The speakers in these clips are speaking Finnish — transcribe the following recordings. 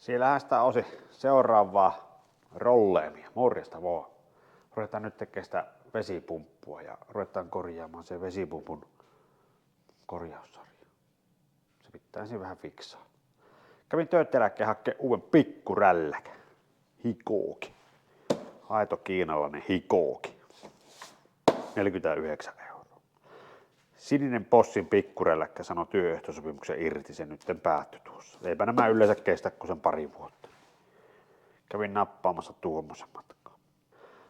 Siellähän sitä osi seuraavaa rolleemia. Morjesta vaan. Ruvetaan nyt tekemään sitä vesipumppua ja ruvetaan korjaamaan se vesipumpun korjaussarja. Se pitää ensin vähän fiksaa. Kävin töötteläkkeen hakkeen uuden pikkurälläkä. Hikooki. Aito kiinalainen hikooki. 49 €. Sininen Possin pikkurälläkkä sanoi työehtosopimuksen irti, se nyt päättyi tuossa. Eipä nämä yleensä kestä kuin sen pari vuotta. Kävin nappaamassa tuommoisen matkaa.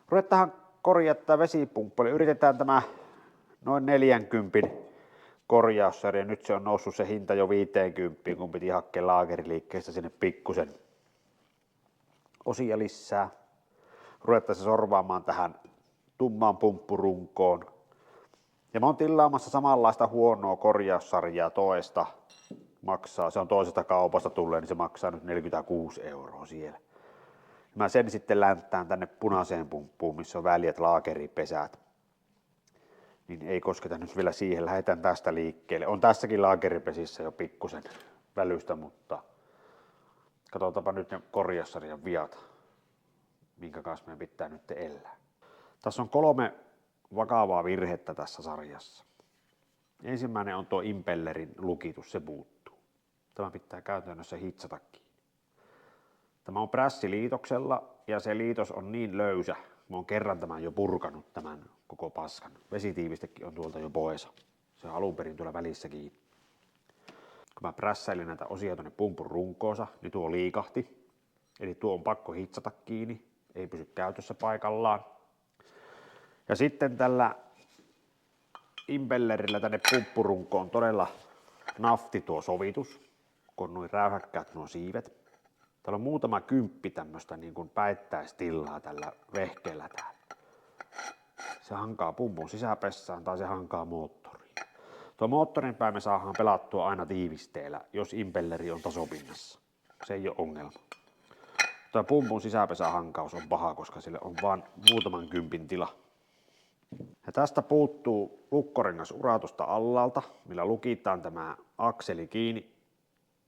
Ruvetaan korjata tämä vesipumppu, eli yritetään tämä noin 40 korjaussarja. Nyt se on noussut se hinta jo 50, kun piti hakea laageriliikkeestä sinne pikkusen osia lisää. Ruvetaan se sorvaamaan tähän tummaan pumppurunkoon. Ja mä oon tilaamassa samanlaista huonoa korjaussarjaa toista. Maksaa, se on toisesta kaupasta tulleen, niin se maksaa nyt 46 € siellä. Mä sen sitten länttään tänne punaiseen pumppuun, missä on väljät laakeripesät. Niin ei kosketa nyt vielä siihen, lähdetään tästä liikkeelle. On tässäkin laakeripesissä jo pikkusen välystä, mutta katsotaanpa nyt ne korjaussarjan viat, minkä kanssa meidän pitää nyt elää. Tässä on 3 vakavaa virhettä tässä sarjassa. Ensimmäinen on tuo impellerin lukitus, se puuttuu. Tämä pitää käytännössä hitsata kiinni. Tämä on prässiliitoksella ja se liitos on niin löysä. Mä oon kerran tämän jo purkanut tämän koko paskan. Vesitiivistekin on tuolta jo pois. Se on alun perin tuolla välissä kiinni. Kun mä prässäilin näitä osia tuonne pumpun runkoonsa, niin tuo liikahti. Eli tuo on pakko hitsata kiinni. Ei pysy käytössä paikallaan. Ja sitten tällä impellerillä tänne pumppurunkoon on todella nafti tuo sovitus, kun on noin räyhäkkäät nuo siivet. Täällä on muutama kymppi tämmöstä niin kuin päittäistillaa tällä vehkeellä täällä. Se hankaa pumpun sisäpessään tai se hankaa moottoriin. Tuo moottorin pää me saadaan pelattua aina tiivisteellä, jos impelleri on tasopinnassa. Se ei ole ongelma. Tuo pumpun sisäpesän hankaus on paha, koska sille on vain muutaman kympin tila. Ja tästä puuttuu lukkorengasura tuosta allalta, millä lukitaan tämä akseli kiinni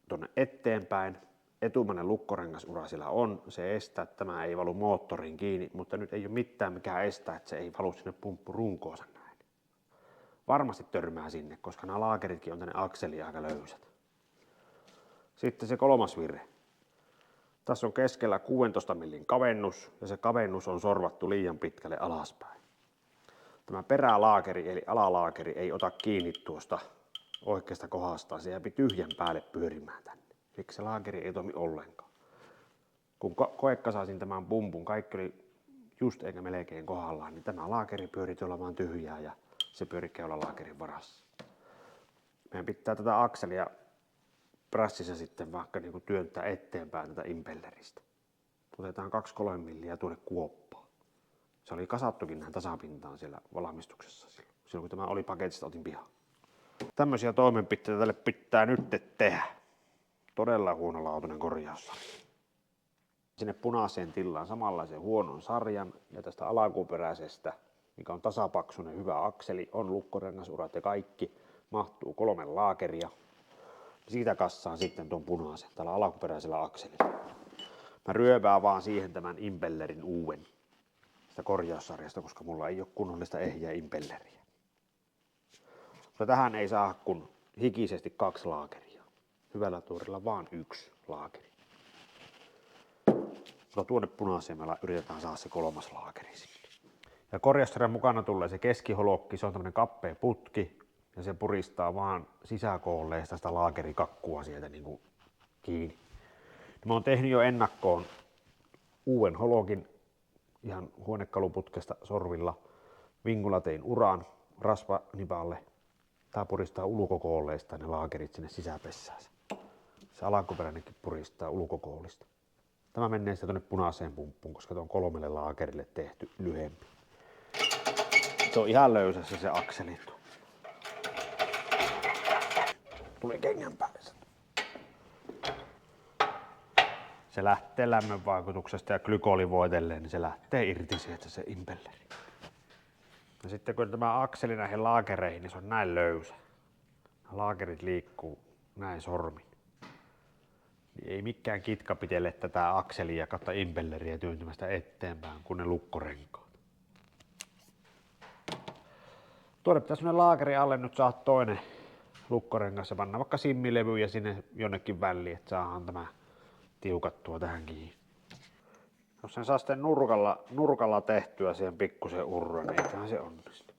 tuonne eteenpäin. Etumainen lukkorengasura siellä on, se estää, että tämä ei valu moottoriin kiinni, mutta nyt ei ole mitään mikä estää, että se ei valu sinne pumppurunkoonsa näin. Varmasti törmää sinne, koska nämä laakeritkin on tänne akseliin aika löysät. Sitten se 3. virhe. Tässä on keskellä 16 millin kavennus ja se kavennus on sorvattu liian pitkälle alaspäin. Tämä perälaakeri eli alalaakeri ei ota kiinni tuosta oikeasta kohdasta, se jää tyhjän päälle pyörimään tänne. Eli se laakeri ei toimi ollenkaan. Kun koekasasin tämän pumpun, kaikki oli just eikä melkein kohdallaan, niin tämä laakeri pyöri tuolla vaan tyhjää ja se pyöri laakerin varassa. Meidän pitää tätä akselia prässissä sitten vaikka niin kuin työntää eteenpäin tätä impelleristä. Otetaan 2-3 milliä tuonne kuoppaan. Se oli kasattukin näin tasapintaan siellä valmistuksessa silloin kun tämä oli paketista, otin pihaan. Tämmöisiä toimenpiteitä tälle pitää nyt tehdä. Todella huonolaatuinen korjaussarja. Sinne punaiseen tilaan samanlaisen huonon sarjan ja tästä alakuperäisestä, mikä on tasapaksuinen hyvä akseli, on lukkorengasurat ja kaikki, mahtuu 3 laakeria. Siitä kassaan sitten tuon punaisen tällä alakuperäisellä akselilla. Mä ryövään vaan siihen tämän impellerin uuden sitä korjaussarjasta, koska mulla ei ole kunnollista ehjää impelleriä. Mutta tähän ei saa kun hikisesti 2 laakeria. Hyvällä tuurilla vaan 1 laakeri. Mutta tuonne punaiseen me yritetään saada se 3. laakeri sinne. Ja korjaussarjan mukana tulee se keskiholokki, se on tämmönen kappea putki ja se puristaa vaan sisäkoolleista sitä laakerikakkua sieltä niin kuin kiinni. Mä oon tehnyt jo ennakkoon uuden holokin ihan huonekaluputkesta sorvilla. Vingulla tein uran rasvanipalle. Tää puristaa ulkokoolleista ne laakerit sinne sisäpessään. Se alkuperäinenkin puristaa ulkokoolista. Tämä menee sitten tuonne punaiseen pumppuun, koska tuo on 3 laakerille tehty lyhempi. Se on ihan löysässä se akseli. Tuli kengän päälle. Se lähtee lämmön vaikutuksesta ja glykoli voitelleen, niin se lähtee irti sieltä se impelleri. Ja sitten kun tämä akseli näihin laakereihin, niin se on näin löysä. Laakerit liikkuu näin sormin. Niin ei mikään kitka pitele tätä akselia kautta impelleriä työntymästä eteenpäin, kun ne lukkorenkaat. Tuoda pitäisi sinne laakerin alle nyt saada toinen lukkorengas ja panna vaikka simmilevyjä sinne jonnekin väliin, että saadaan tämä tiukattua tähän kiinni. Jos sen saa sitten nurkalla tehtyä siihen pikkusen urran, niin eiköhän se onnistu.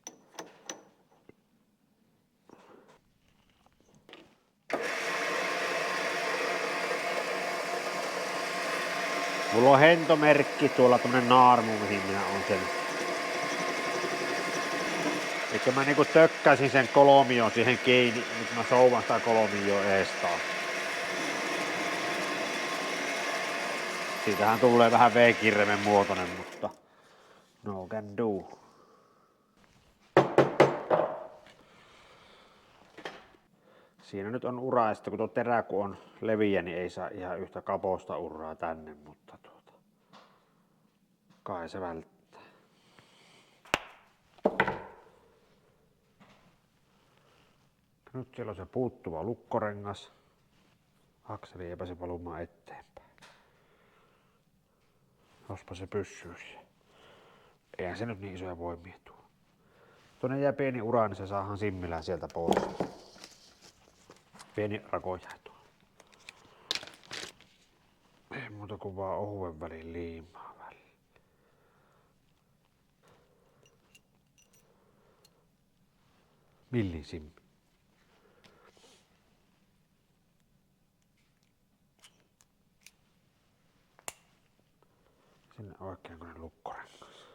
Mulla on hentomerkki tuolla, tämmönen naarmu, mihin minä on sen. Eikö mä niinku tökkäsin sen kolmion siihen kiinni, nyt mä souvan sitä kolmioon eestaan. Siitähän tulee vähän V-kirremen muotoinen, mutta no can do. Siinä nyt on ura, ja sitten kun tuo terä kun on leviä, niin ei saa ihan yhtä kaposta uraa tänne, mutta kai se välttää. Nyt siellä on se puuttuva lukkorengas. Akseli ei pääse valumaan eteenpäin. Jospa se pyssyisi. Eihän se nyt niin isoja voimia tuo. Tuonne jää pieni ura, niin se saadaan simmillään sieltä pois. Pieni rako jää tuolla. Ei muuta kuin vaan ohuen välin liimaa väliin. Millin simmi. Sinne oikeankoinen lukkorengas.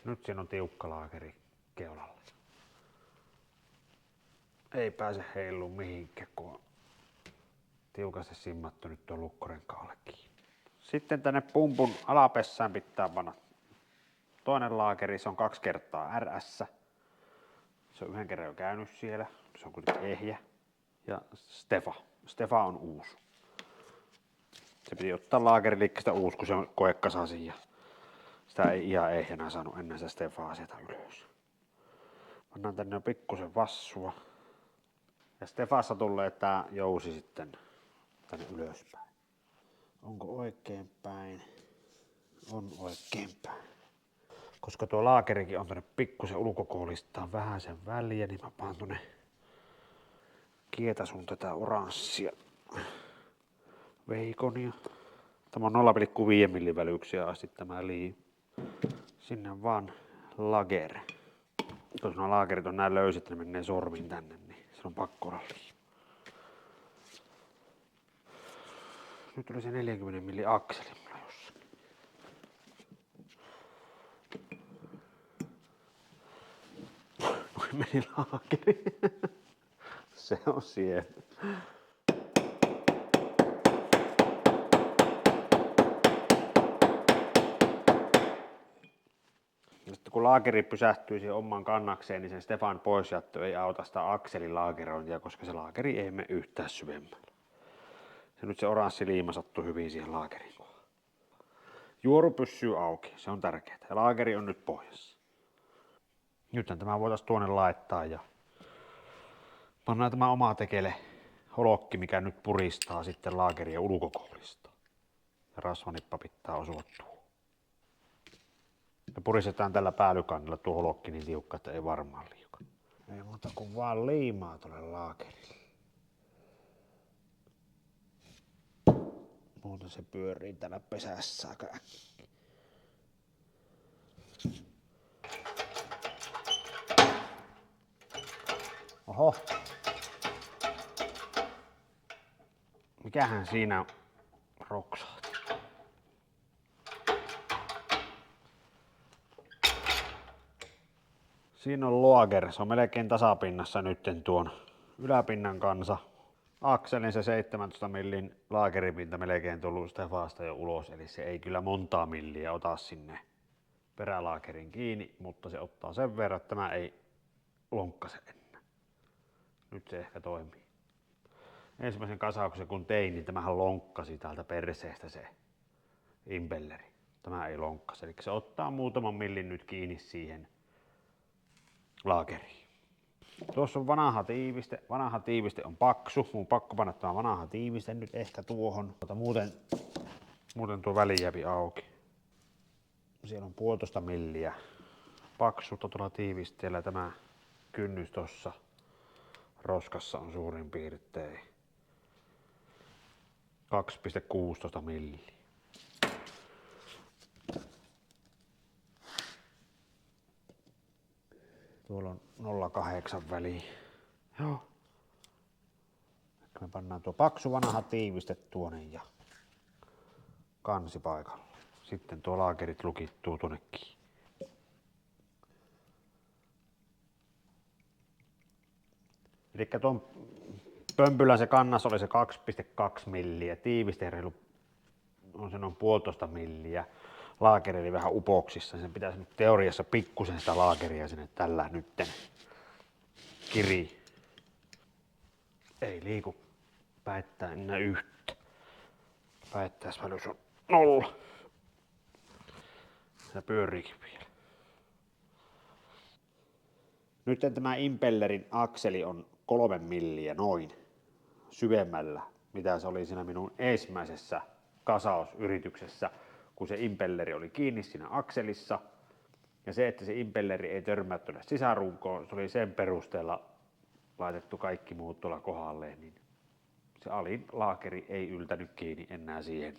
Nyt siinä on tiukka laakeri keulalla. Ei pääse heiluun mihinkään, kun on tiukasti simmattu nyt tuon lukkorenkaalle kiinni. Sitten tänne pumpun alapessään pitää panna toinen laakeri, se on 2 kertaa RS. Se on 1 kerran jo käynyt siellä, se on kuitenkin ehjä. Ja Stefa. Stefa on uusi. Se piti ottaa laakeriliikkeestä uusi, kun se on koekasasi ja sitä ei ihan ehjänä saanut ennen sitä Stefaa sieltä ylös. Pannaan tänne jo pikkusen vassua. Ja Stefassa tulee tää jousi sitten tänne ylöspäin. Onko oikein päin? On oikein päin. Koska tuo laakerikin on tänne pikkusen ulkokoolistaan vähän sen väliä, niin mä paan tuonne kietasun tätä oranssia veikonia. Tämä on 0,5 mm välyksiä asti tämä lii. Sinne vaan lager. Jos nuo laakerit on näin löysit, ne menee sormiin tänne, niin se on pakko olla lii. Nyt tuli se 40 mm akseli mulla jossakin. Noin meni laakeri. Se on siellä. Sitten kun laakeri pysähtyy siihen omaan kannakseen, niin sen Stefan poisjättö ei auta sitä akselin laakerointia, koska se laakeri ei mene yhtään syvemmällä. Ja nyt se oranssi liima sattuu hyvin siihen laakeriin. Juoru pysyy auki, se on tärkeää. Ja laakeri on nyt pohjassa. Nythän tämä voitaisiin tuonne laittaa ja pannaan tämä oma tekele holokki, mikä nyt puristaa sitten laakeria ulkokoulista. Ja rasvanippa pitää osua tuohon. Ja puristetaan tällä päällykannella tuo holokki niin tiukka, että ei varmaan liuka. Ei muuta kuin vaan liimaa tuolle laakerille. Muuten se pyörii täällä pesässä aika äkkiä. Oho. Mikähän siinä roksahti? Siinä on lager, se on melkein tasapinnassa nytten tuon yläpinnan kanssa. Akselin se 17 millin laakeripinta melkein tullut Stefasta jo ulos, eli se ei kyllä montaa milliä ota sinne perälaakerin kiinni, mutta se ottaa sen verran, että tämä ei lonkkase enää. Nyt se ehkä toimii. Ensimmäisen kasauksen kun tein, niin tämähän lonkkasi täältä perseestä se impelleri. Tämä ei lonkkase, eli se ottaa muutaman millin nyt kiinni siihen laakeriin. Tuossa on vanha tiiviste. Vanha tiiviste on paksu. Mun pakko panna tämä vanha tiiviste nyt ehkä tuohon. Muuten tuo väli jääpi auki. Siellä on 1,5 milliä paksuutta tuolla tiivisteellä. Tämä kynnys tuossa roskassa on suurin piirtein 2,16 milliä. Tuolla on 0,8 väliä. Joo. Me pannaan tuo paksu vanha tiiviste tuonne ja kansi paikalla. Sitten tuo laakerit lukittuu tuonnekin. Elikkä tuon pömpylän se kannas oli se 2,2 milliä. Tiivistereilu on se noin 1,5 milliä. Laakeri oli vähän upoksissa. Sen pitäisi nyt teoriassa pikkusen sitä laakeria sinne tällä nytten kirii. Ei liiku päittäin enää yhtä. Päittäisvälys on 0. Se pyöriikin vielä. Nyt tämä impellerin akseli on 3 milliä noin syvemmällä, mitä se oli siinä minun ensimmäisessä kasausyrityksessä, kun se impelleri oli kiinni siinä akselissa. Ja se, että se impelleri ei törmää tuonne sisärunkoon, se oli sen perusteella laitettu kaikki muut tuolla kohdalleen, niin se alin laakeri ei yltänyt kiinni enää siihen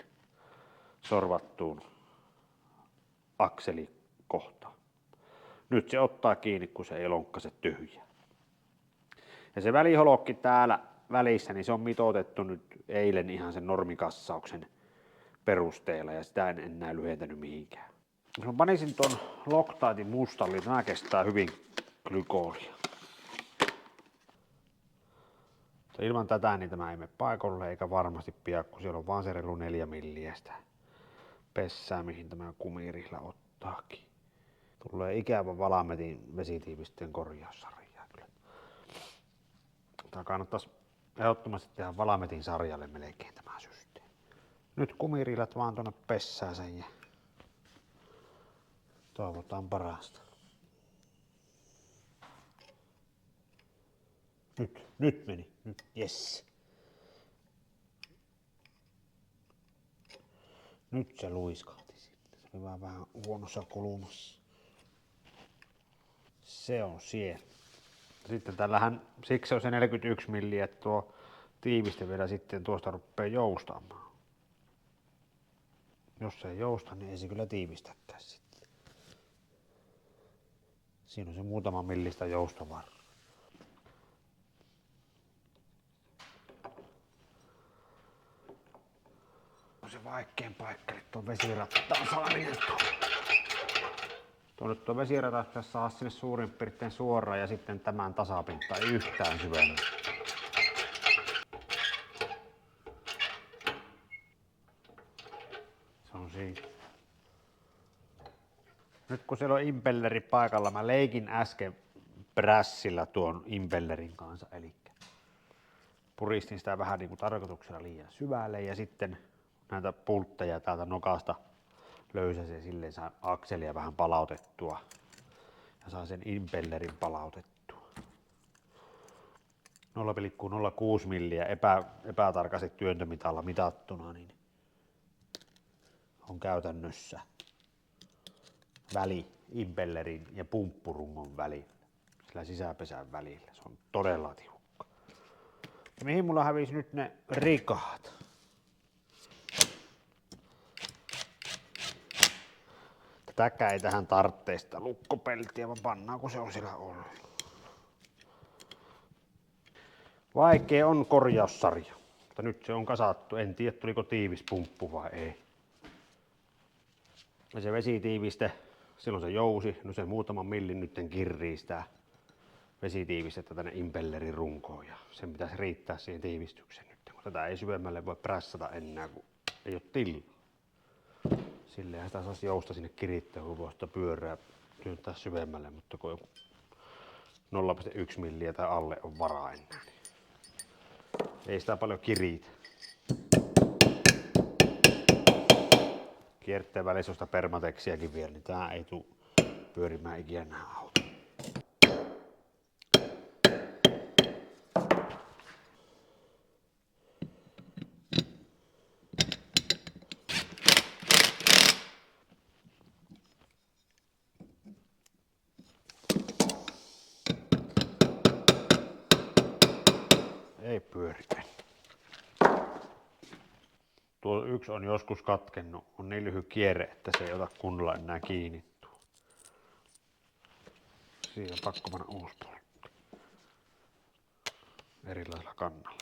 sorvattuun akselikohtaan. Nyt se ottaa kiinni, kun se ei lonkkase tyhjää. Ja se väliholokki täällä välissä, niin se on mitoitettu nyt eilen ihan sen normikassauksen perusteella ja sitä en enää lyhentänyt mihinkään. Jos mä panisin ton Loctiteen mustalliin, tämä kestää hyvin glykoolia. Ilman tätä niin tämä ei mene paikalle eikä varmasti pian, kun siellä on vaan se reilu 4 milliä sitä pessää, mihin tämä kumirihla ottaakin. Tulee ikävä Valametin vesitiivisteen korjaussarja. Tämä kannattaisi ehdottomasti tehdä Valametin sarjalle melkein tämä systeemi. Nyt kumirillat vaan tuonne pessäänsä ja toivotaan parasta. Nyt meni. Nyt, yes. Nyt se luiskahti sitten. Se oli vähän huonossa kulmassa. Se on siellä. Sitten tällähän, siksi on se 41 milliä, että tuo tiiviste vielä sitten tuosta rupeaa joustamaan. Jos se ei jousta, niin ei se kyllä tiivistäkään sitten. Siinä on se muutama millistä joustovarra. On se vaikein paikka, että tuon vesirataan sarjattu. Tuo vesirata pitäisi saada sinne suurin piirtein suoraan ja sitten tämän tasapinta ei yhtään syvemmin. Se on siinä. Nyt kun siellä on impelleri paikalla, mä leikin äsken prässillä tuon impellerin kanssa, eli puristin sitä vähän niin kuin tarkoituksella liian syvälle ja sitten näitä pultteja täältä nokasta löysäsen silleen saa akselia vähän palautettua ja saa sen impellerin palautettua. 0,06 milliä epätarkasti työntömitalla mitattuna niin on käytännössä väli impellerin ja pumppurungon välillä, sillä sisäpesän välillä. Se on todella tiukka. Ja mihin mulla hävisi nyt ne rikaat? Tätäkään ei tähän tarvitse sitä lukkopeltiä, vaan pannaan kun se on siellä ollut. Vaikea on korjaussarja, mutta nyt se on kasattu. En tiedä tuliko tiivis pumppu vai ei. Ja se vesitiiviste, silloin se jousi, no se muutaman millin nytten kirrii sitä vesitiivistettä tänne impellerin runkoon ja sen pitäisi riittää siihen tiivistykseen nyt, kun tätä ei syvemmälle voi prässata enää, kun ei ole tilaa. Silleen sitä saisi jousta sinne kirittää, kun voi sitä pyörää työntää syvemmälle, mutta kun 0,1 milliä tai alle on varaa enää, niin ei sitä paljon kiritä. Kierteen välissä on sitä permateksiäkin vielä, niin tää ei tule pyörimään ikinä auto. Tuo yksi on joskus katkennut, on niin lyhyt kierre, että se ei ota kunnolla enää kiinni. Siihen on pakko panna uusi poltti. Erilaisella kannalla.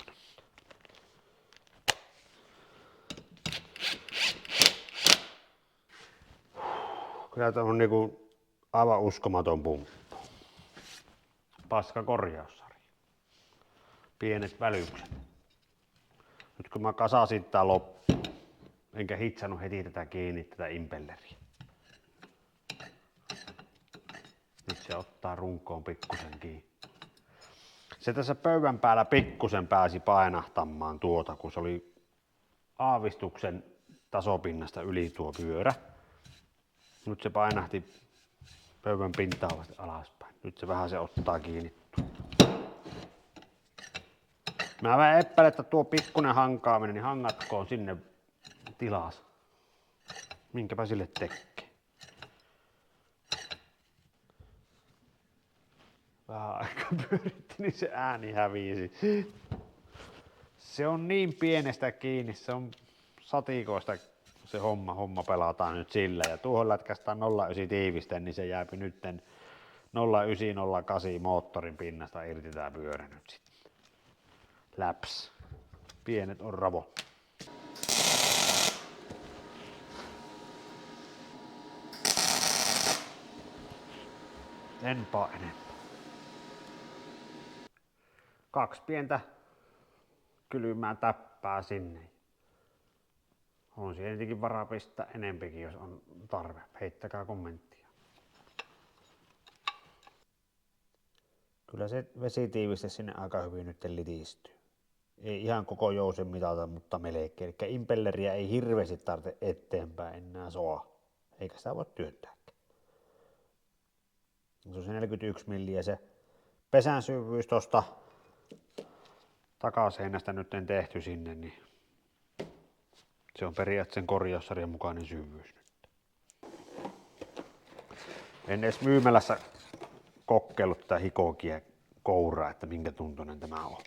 Kyllä tämä on niinku aivan uskomaton pumppu. Paska korjaussarja. Pienet välykset. Nyt kun mä kasasin tää loppuun, enkä hitsannut heti tätä kiinni, tätä impelleriä. Nyt se ottaa runkoon pikkusen kiinni. Se tässä pöydän päällä pikkusen pääsi painahtamaan tuota, kun se oli aavistuksen tasopinnasta yli tuo pyörä. Nyt se painahti pöydän pintaa vasta alaspäin. Nyt se vähän se ottaa kiinni. Mä vähän epäilen, että tuo pikkunen hankaaminen, niin hangatkoon sinne tilas. Minkäpä sille tekee. Vähän aikaa pyöritti, niin se ääni hävisi. Se on niin pienestä kiinni, se on satikoista se homma pelataan nyt sillä. Ja tuohon lätkästään 09 tiivisten, niin se jääpi nytten 0908 moottorin pinnasta irti tää pyörä nyt sitten. Läps. Pienet on ravo. Enpä enempää. 2 pientä kylmää täppää sinne. On siihen tietenkin varaa pistää enempikin, jos on tarve. Heittäkää kommenttia. Kyllä se vesitiiviste sinne aika hyvin nyt litistyy. Ei ihan koko jousen mitata, mutta melkein. Eli impelleriä ei hirveästi tarvitse eteenpäin enää soa. Eikä sitä voi työntääkään. Se on se 41 milliä se pesän syvyys tosta takaseinästä nyt en tehty sinne, niin se on periaatteessa sen korjaussarjan mukainen syvyys nyt. En edes myymälässä kokeillut tätä hikokia kouraa, että minkä tuntuinen tämä on.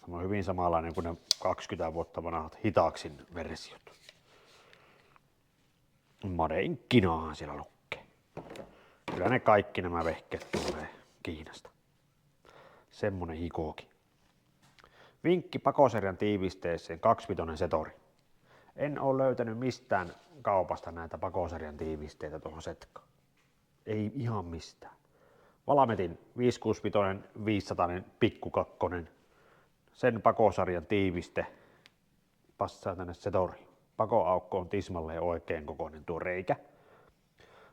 Tämä on hyvin samanlainen kuin ne 20 vuotta vanhat Hitaxin versiot. Made in Kinaahan siellä lukee. Kyllä ne kaikki nämä vehkeet tulee Kiinasta. Semmonen hikoki. Vinkki pakosarjan tiivisteeseen 2-vitoinen setori. En ole löytänyt mistään kaupasta näitä pakosarjan tiivisteitä tuohon setkaan. Ei ihan mistään. Valametin 565 500 pikkukakkonen. Sen pakosarjan tiiviste passaa tänne setoriin. Pakoaukko on tismalleen oikein kokoinen tuo reikä.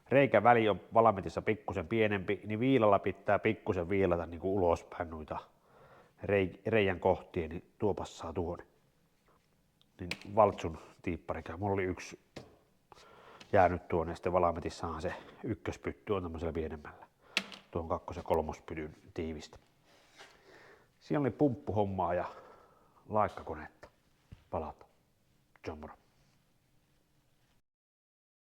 Reikäväli on valametissa pikkusen pienempi, niin viilalla pitää pikkusen viilata niin kuin ulospäin noita reijän kohtia, niin tuo passaa tuonne. Niin Valtsun tiipparikä. Mulla oli yksi jäänyt tuonne, sitten valametissahan se ykköspytty on tämmöisellä pienemmällä. Tuon 2- ja 3-pytyn tiivistä. Siinä oli pumppuhommaa ja laikkakonetta. Palata. John Moro.